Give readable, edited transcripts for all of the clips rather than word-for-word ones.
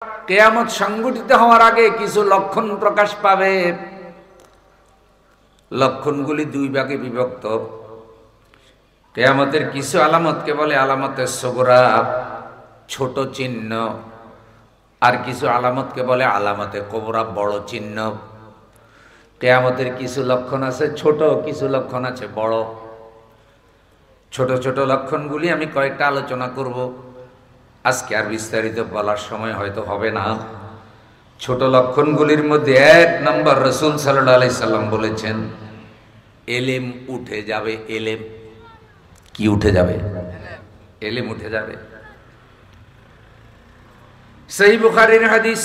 কিয়ামত সংঘটিত হওয়ার আগে কিছু লক্ষণ প্রকাশ পাবে। লক্ষণগুলি দুই ভাগে বিভক্ত। কিয়ামতের কিছু আলামতকে বলে আলামতে সুগরা, ছোট চিহ্ন, আর কিছু আলামতকে বলে আলামতে কুবরা, বড় চিহ্ন। কিয়ামতের কিছু লক্ষণ আছে ছোট, কিছু লক্ষণ আছে বড়। ছোট ছোট লক্ষণগুলি আমি কয়েকটা আলোচনা করব, আজকে আর বিস্তারিত বলার সময় হয়তো হবে না। ছোট লক্ষণগুলির মধ্যে এক নম্বর, রাসূল সাল্লাল্লাহু আলাইহি সাল্লাম বলেছেন এলেম উঠে যাবে। এলেম কি উঠে যাবে? এলেম উঠে যাবে। সহিহ বুখারীর হাদিস,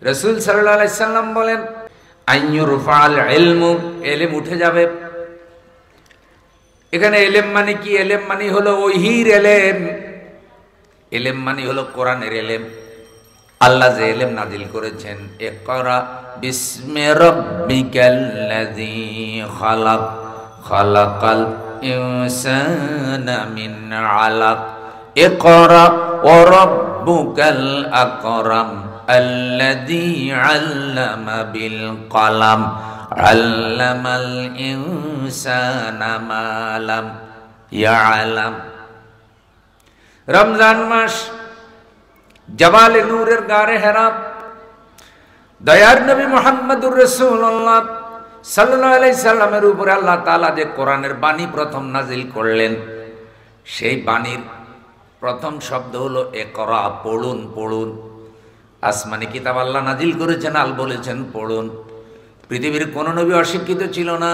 রাসূল সাল্লাল্লাহু আলাইহি সাল্লাম বলেন আইয়ুরফাল ইলমু, এলেম উঠে যাবে। এখানে এলেম মানে কি? এলেম মানে হলো ওহীর এলেম। এলেম মানে হলো কোরআনের এলেম। আল্লাহ যে এলেম নাজিল করেছেন, ইকরা বিসমি রাব্বিকাল্লাযী খালাক, খালাকাল ইনসানা মিন আলাক, ইকরা ওয়া রাব্বুকাল আকরাম আল্লাযী আল্লামা বিল কলম আল্লামাল ইনসানা মা লাম ইয়ালাম। রমজান মাস, জাবালে নূরের গারে হেরা, দয়ার নবী মুহাম্মদুর রাসূলুল্লাহ সাল্লাল্লাহু আলাইহি সাল্লামের উপরে আল্লাহ তাআলা যে কোরআনের বাণী প্রথম নাজিল করলেন, সেই বাণীর প্রথম শব্দ হলো ইকরা, পড়ুন পড়ুন। আসমানি কিতাব আল্লাহ নাজিল করেছেন, আল বলেছেন পড়ুন। পৃথিবীর কোন নবী অশিক্ষিত ছিল না।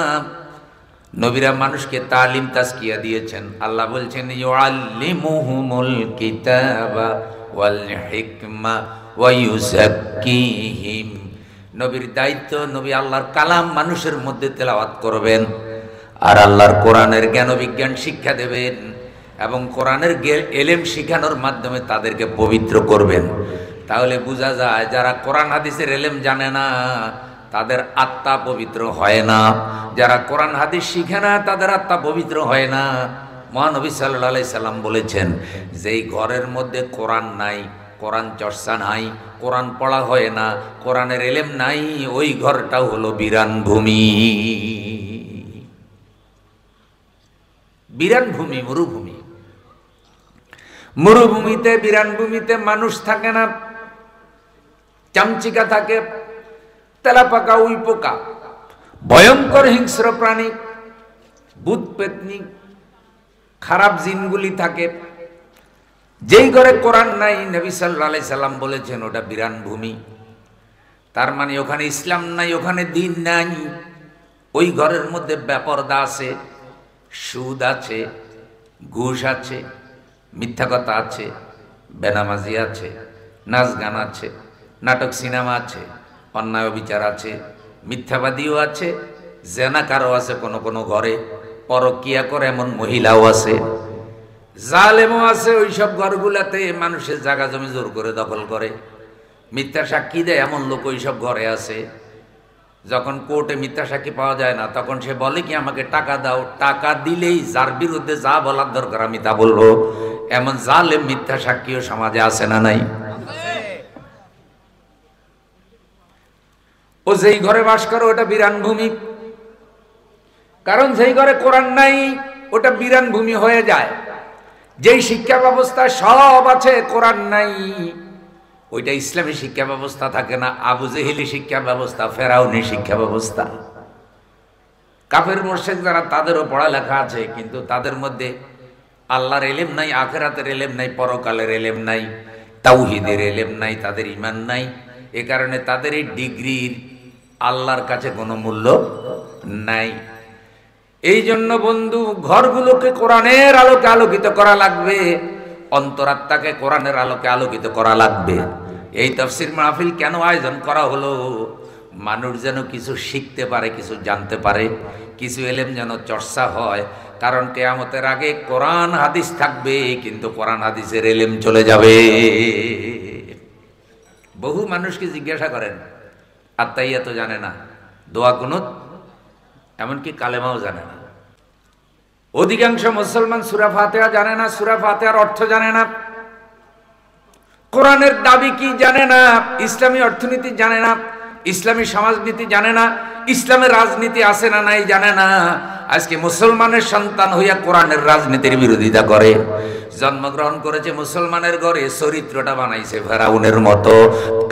নবীরা মানুষকে তালিম তাজকিয়া দিয়েছেন। আল্লাহ বলছেন ইউআল্লিমুহুমুল কিতাবা ওয়াল হিকমা ওয়া ইউযাক্কিহিম। নবীর দায়িত্ব, নবী আল্লাহর কালাম মানুষের মধ্যে তেলাওয়াত করবেন, আর আল্লাহর কোরআনের জ্ঞান বিজ্ঞান শিক্ষা দেবেন, এবং কোরআনের এলেম শিখানোর মাধ্যমে তাদেরকে পবিত্র করবেন। তাহলে বোঝা যায় যারা কোরআন হাদিসের এলেম জানে না, তাদের আত্মা পবিত্র হয় না। যারা কোরআন হাদিস শিখে না, তাদের আত্মা পবিত্র হয় না। মহানবী সাল্লাল্লাহু আলাইহি সাল্লাম বলেছেন, যেই ঘরের মধ্যে কোরআন নাই, কোরআন চর্চা নাই, কোরআন পড়া হয় না, কোরআনের এলেম নাই, ওই ঘরটাও হলো বিরান ভূমি। বিরান ভূমি, মরুভূমি। মরুভূমিতে, বিরান ভূমিতে মানুষ থাকে না, চামচিকা থাকে, তেলাপাকা, উই পোকা, ভয়ঙ্কর হিংস্র প্রাণী, ভূত পেতনি, খারাপ জিনগুলি থাকে। যেই ঘরে কোরআন নাই, নবী সাল্লাল্লাহু আলাইহি সাল্লাম বলেছেন ওটা বিরান ভূমি। তার মানে ওখানে ইসলাম নাই, ওখানে দ্বীন নাই। ওই ঘরের মধ্যে বেপরদা আছে, সুদ আছে, ঘুষ আছে, মিথ্যা কথা আছে, বেনামাজি আছে, নাচ গান আছে, নাটক সিনেমা আছে, অন্যায় বিচার আছে, মিথ্যাবাদীও আছে, জেনাকারও আছে, কোনো কোনো ঘরে পরকিয়া করে এমন মহিলাও আছে, জালেমও আছে। ওইসব ঘরগুলাতে মানুষের জায়গা জমি জোর করে দখল করে, মিথ্যা সাক্ষী দেয় এমন লোক ওইসব ঘরে আছে। যখন কোর্টে মিথ্যা সাক্ষী পাওয়া যায় না, তখন সে বলে কি আমাকে টাকা দাও, টাকা দিলেই যার বিরুদ্ধে যা বলার দরকার আমি তা বলবো। এমন জালেম মিথ্যা সাক্ষীও সমাজে আছে না নাই? ও যেই ঘরে বাস করে ওটা বিরান ভূমি। কারণ যেই ঘরে কোরআন নাই ওটা বিরান ভূমি হয়ে যায়। যেই শিক্ষা ব্যবস্থা সব আছে, কোরআন নাই, ওইটা ইসলামী শিক্ষা ব্যবস্থা থাকে না। আবু জেহেলি শিক্ষা ব্যবস্থা, ফেরাউনি শিক্ষা ব্যবস্থা। কাফের মুশরিক যারা, তাদেরও পড়ালেখা আছে, কিন্তু তাদের মধ্যে আল্লাহর এলেম নাই, আখিরাতের এলেম নাই, পরকালের এলেম নাই, তাওহীদের এলেম নাই, তাদের ঈমান নাই। এ কারণে তাদের এই ডিগ্রির আল্লাহর কাছে কোনো মূল্য নাই। এই জন্য বন্ধু, ঘরগুলোকে কোরআনের আলোকে আলোকিত করা লাগবে, অন্তরাত্মাকে কোরআনের আলোকে আলোকিত করা লাগবে। এই তাফসীর মাহফিল কেন আয়োজন করা হলো? মানুষ যেন কিছু শিখতে পারে, কিছু জানতে পারে, কিছু এলেম যেন চর্চা হয়। কারণ কিয়ামতের আগে কোরআন হাদিস থাকবে, কিন্তু কোরআন হাদিসের এলেম চলে যাবে। বহু মানুষকে জিজ্ঞাসা করেন, আত্মাইয়াত জানে না, দোয়া কুনুত, এমনকি কালেমাও জানে না। অধিকাংশ মুসলমান সূরা ফাতিহা জানে না, সূরা ফাতিহার অর্থ জানে না। কোরআনের দাবি কি জানে না, ইসলামী অর্থনীতি জানে না, ইসলামী সমাজনীতি জানে না, ইসলামের রাজনীতি আছে না নাই জানে না। আজকে মুসলমানের সন্তান হইয়া কোরআনের রাজনীতির বিরোধিতা করে। জন্মগ্রহণ করেছে মুসলমানের ঘরে, চরিত্রটা বানাইছে ফেরাউনের মতো,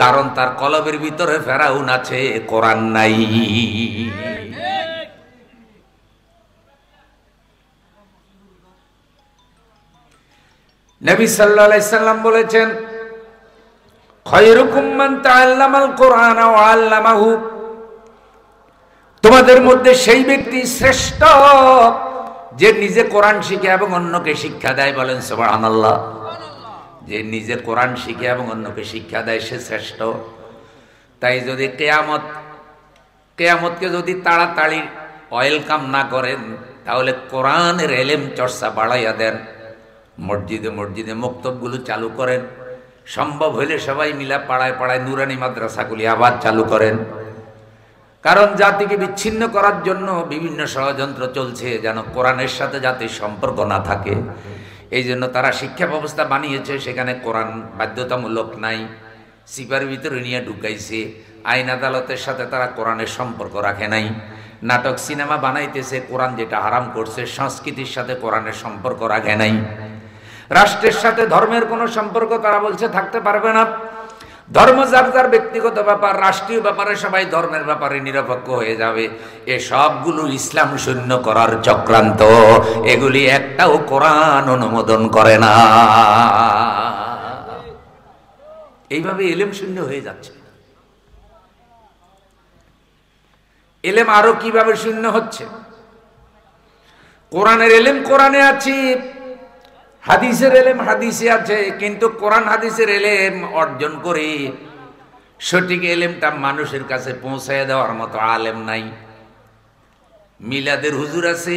কারণ তার কলবের ভিতরে ফেরাউন আছে, কোরআন নাই। নবী সাল্লাল্লাহু আলাইহি সাল্লাম বলেছেন, খায়রুকুম মান তাআল্লামাল কোরআন ওয়া আল্লামাহু, তোমাদের মধ্যে সেই ব্যক্তি শ্রেষ্ঠ যে নিজে কোরআন শিখে এবং অন্যকে শিক্ষা দেয়। বলেন সুবহানাল্লাহ। যে নিজে কোরআন শিখে এবং অন্যকে শিক্ষা দেয় সে শ্রেষ্ঠ। তাই যদি কেয়ামতকে যদি তাড়াতাড়ি ওয়েলকাম না করেন, তাহলে কোরআনের ইলম চর্চা বাড়াইয়া দেন, মসজিদে মসজিদে মক্তবগুলো চালু করেন, সম্ভব হইলে সবাই মিলা পাড়ায় পাড়ায় নুরানি মাদ্রাসাগুলি আবার চালু করেন। কারণ জাতিকে বিচ্ছিন্ন করার জন্য বিভিন্ন ষড়যন্ত্র চলছে, যেন কোরআনের সাথে জাতির সম্পর্ক না থাকে। এই জন্য তারা শিক্ষা ব্যবস্থা বানিয়েছে, সেখানে কোরআন বাধ্যতামূলক নাই, সিপার ভিতরে নিয়ে ঢুকাইছে। আইন আদালতের সাথে তারা কোরআনের সম্পর্ক রাখে নাই। নাটক সিনেমা বানাইতেছে, কোরআন যেটা হারাম করছে। সংস্কৃতির সাথে কোরআনের সম্পর্ক রাখে নাই। রাষ্ট্রের সাথে ধর্মের কোনো সম্পর্ক তারা বলছে থাকতে পারবে না। ধর্ম যার যার ব্যক্তিগত ব্যাপার, রাষ্ট্রীয় ব্যাপারে সবাই ধর্মের ব্যাপারে নিরপেক্ষ হয়ে যাবে। এ সবগুলো ইসলাম শূন্য করার চক্রান্ত, এগুলি একটাও কোরআন অনুমোদন করে না। এইভাবে ইলম শূন্য হয়ে যাচ্ছে। ইলম আরো কিভাবে শূন্য হচ্ছে? কোরআনের ইলম কোরআনে আছে, হাদিসের ইলম হাদিসে আছে, কিন্তু কোরআন হাদিসের ইলম অর্জন করে সঠিক ইলমটা মানুষের কাছে পৌঁছায় দেওয়ার মতো আলেম নাই। মিলাদের হুজুর আছে,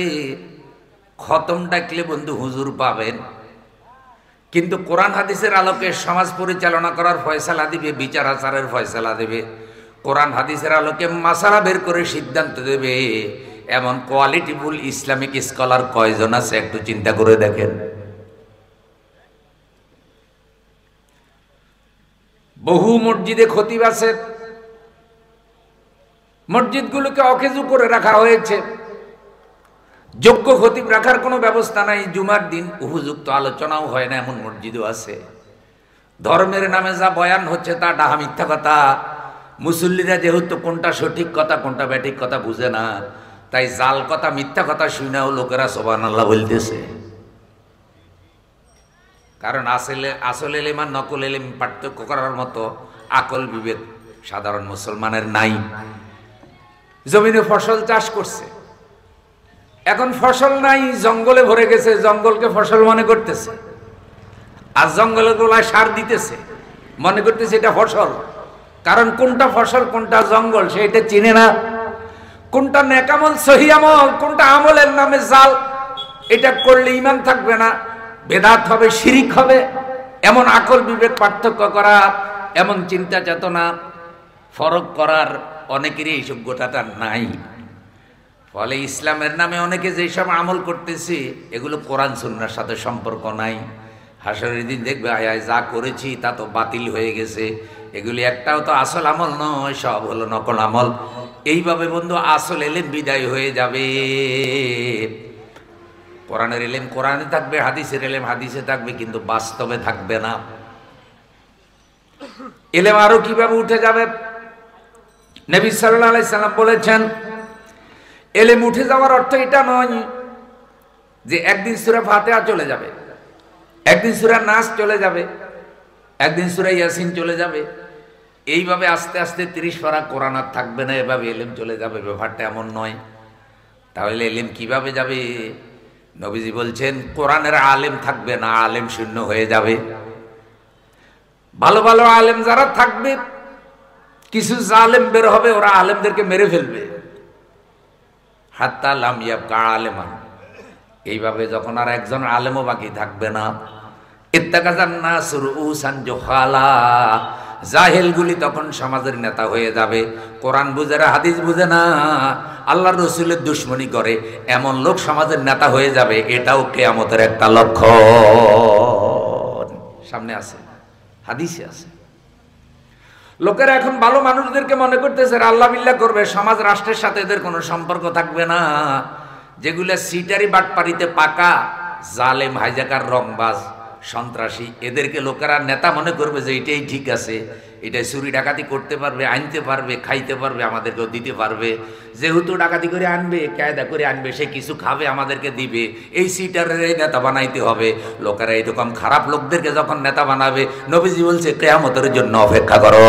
খতম ডাকলে বন্ধু হুজুর পাবেন, কিন্তু কোরআন হাদিসের আলোকে সমাজ পরিচালনা করার ফয়সালা দিবে, বিচার আচারের ফয়সালা দেবে, কোরআন হাদিসের আলোকে মাসালা বের করে সিদ্ধান্ত দেবে, এমন কোয়ালিটিফুল ইসলামিক স্কলার কয়জন আছে একটু চিন্তা করে দেখেন। বহু মসজিদে খতিব আছে, মসজিদগুলোকে অকেজু করে রাখা হয়েছে, যোগ্য খতিব রাখার কোনো ব্যবস্থা নাই, জুমার দিন উপযুক্ত আলোচনাও হয় না, এমন মসজিদও আছে। ধর্মের নামে যা বয়ান হচ্ছে তা ডাহা মিথ্যা কথা। মুসল্লিরা যেহেতু কোনটা সঠিক কথা কোনটা ব্যাঠিক কথা বুঝে না, তাই জাল কথা মিথ্যা কথা শুনেও লোকেরা সুবহানাল্লাহ বলতেছে। কারণ আসলে এলেম আর নকল এলেম পার্থক্য করার মতো আকল বিবেক সাধারণ মুসলমানের নাই। জমিনে ফসল চাষ করছে, এখন ফসল নাই, জঙ্গলে ভরে গেছে, জঙ্গলকে ফসল মনে করতেছে, আর জঙ্গলের গোলায় সার দিতেছে, মনে করতেছে এটা ফসল। কারণ কোনটা ফসল কোনটা জঙ্গল সেটা চিনে না, কোনটা নেকামল সহি আমল কোনটা আমলের নামে জাল, এটা করলে ঈমান থাকবে না, বেদাত হবে, শিরিক হবে, এমন আকল বিবেক পার্থক্য করা, এমন চিন্তা চেতনা ফরক করার অনেকেরই এই যোগ্যতাটা নাই। ফলে ইসলামের নামে অনেকে যেসব আমল করতেছে এগুলো কোরআন সুন্নাহর সাথে সম্পর্ক নাই। হাসরের দিন দেখবে আয় আয় যা করেছি তা তো বাতিল হয়ে গেছে, এগুলি একটাও তো আসল আমল নয়, সব হলো নকল আমল। এইভাবে বন্ধু আসল এলেম বিদায় হয়ে যাবে। কোরআনের এলেম কোরআনে থাকবে, হাদিসের এলেম হাদিসে থাকবে, কিন্তু বাস্তবে থাকবে না। এলেম আরো কিভাবে উঠে যাবে? নবী সাল্লাল্লাহু আলাইহি সাল্লাম বলেছেন, এলেম উঠে যাওয়ার অর্থ এটা নয় যে একদিন সূরা ফাতিহা চলে যাবে, একদিন সূরা নাস চলে যাবে, একদিন সূরা ইয়াসিন চলে যাবে, এইভাবে আস্তে আস্তে 30 পারা কোরআন আর থাকবে না, এভাবে এলেম চলে যাবে। ব্যাপারটা এমন নয়। তাহলে এলেম কিভাবে যাবে? নবীজি বলছেন কোরআনের আলেম থাকবে না, আলেম শূন্য হয়ে যাবে। ভালো ভালো আলেম যারা থাকবে, কিছু জালেম বের হবে, ওরা আলেমদেরকে মেরে ফেলবে। হাত্তা লাম ইয়াবকা আলেমান, এইভাবে যখন আর একজন আলেমও বাকি থাকবে না, ইত্তাকাযান নাস রুউসান জুহালা, জাহেলগুলি তখন সমাজের নেতা হয়ে যাবে। কোরআন বুঝে না, হাদিস বুঝে না, আল্লাহর রাসূলের দুশমনি করে, এমন লোক সমাজের নেতা হয়ে যাবে। এটাও কিয়ামতের একটা লক্ষণ। সামনে আছে হাদিসে আছে। লোকেরা এখন ভালো মানুষদেরকে মনে করতেছে আল্লাহ বিল্লাহ করবে, সমাজ রাষ্ট্রের সাথে এদের কোনো সম্পর্ক থাকবে না। যেগুলা সিটারি বাটপারিতে পাকা জালেম, হাইজাকার, রংবাজ, সন্ত্রাসী, এদেরকে লোকেরা নেতা মনে করবে যে এটাই ঠিক আছে, এটাই চুরি ডাকাতি করতে পারবে, আনতে পারবে, খাইতে পারবে, আমাদেরকেও দিতে পারবে। যেহেতু ডাকাতি করে আনবে, কায়দা করে আনবে, সে কিছু খাবে, আমাদেরকে দিবে, এই সিটারের নেতা বানাইতে হবে। লোকেরা এরকম খারাপ লোকদেরকে যখন নেতা বানাবে, নবীজি বলছে কিয়ামতের জন্য অপেক্ষা করো।